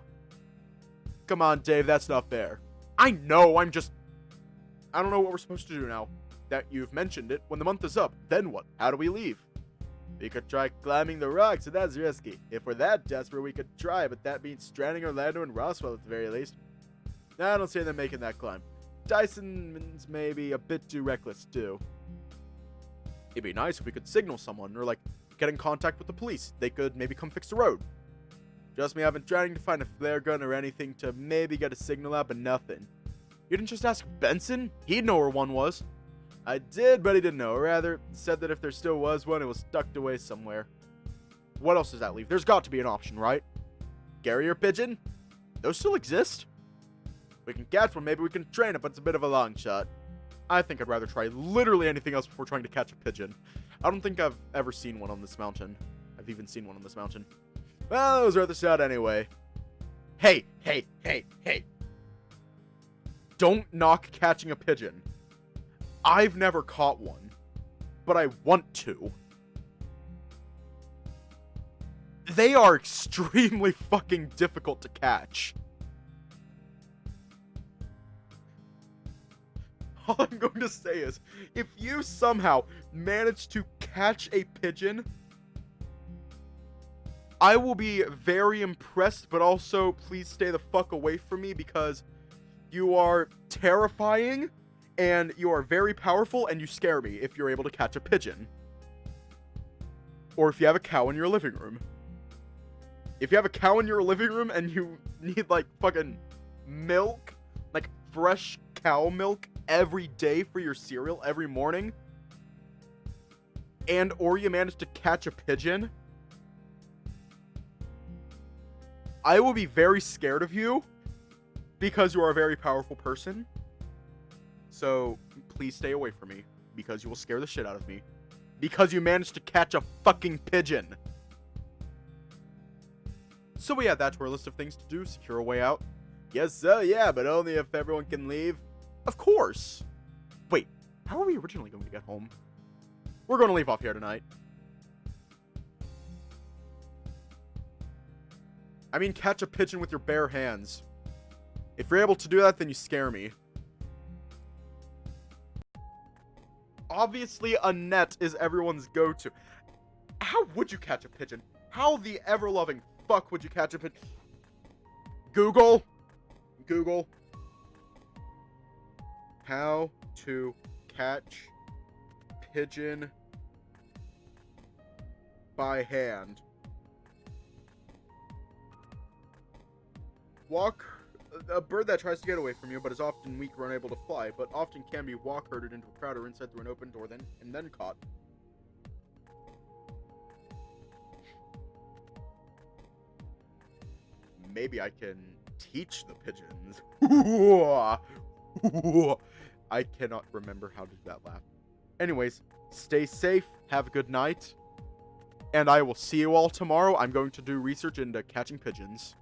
Come on, Dave, that's not fair. I know, I don't know what we're supposed to do now. That you've mentioned it. When the month is up, then what? How do we leave? We could try climbing the rocks, so that's risky. If we're that desperate, we could try, but that means stranding Orlando and Roswell at the very least. I don't see them making that climb. Tyson's maybe a bit too reckless, too. It'd be nice if we could signal someone, or get in contact with the police. They could maybe come fix the road. Trust me, I've been trying to find a flare gun or anything to maybe get a signal out, but nothing. You didn't just ask Benson? He'd know where one was. I did, but he didn't know. Or rather, said that if there still was one, it was tucked away somewhere. What else does that leave? There's got to be an option, right? Carrier pigeon? Those still exist? We can catch one, maybe we can train it, but it's a bit of a long shot. I think I'd rather try literally anything else before trying to catch a pigeon. I don't think I've ever seen one on this mountain. I've even seen one on this mountain. Well, it was worth a shot anyway. Hey. Don't knock catching a pigeon. I've never caught one, but I want to. They are extremely fucking difficult to catch. All I'm going to say is, if you somehow manage to catch a pigeon, I will be very impressed, but also please stay the fuck away from me because you are terrifying and you are very powerful and you scare me if you're able to catch a pigeon. Or if you have a cow in your living room. If you have a cow in your living room and you need fucking milk, fresh cow milk every day for your cereal every morning, and or you manage to catch a pigeon, I will be very scared of you because you are a very powerful person. So please stay away from me because you will scare the shit out of me because you managed to catch a fucking pigeon. So we add that to our list of things to do. Secure a way out. Yes, so yeah, but only if everyone can leave. Of course. Wait, how are we originally going to get home? We're going to leave off here tonight. I mean, catch a pigeon with your bare hands. If you're able to do that, then you scare me. Obviously, a net is everyone's go-to. How would you catch a pigeon? How the ever-loving fuck would you catch a pigeon? Google. How to catch pigeon by hand. A bird that tries to get away from you, but is often weak or unable to fly, but often can be herded into a crowd or inside through an open door, and then caught. Maybe I can teach the pigeons. I cannot remember how to do that laugh. Anyways, stay safe, have a good night, and I will see you all tomorrow. I'm going to do research into catching pigeons.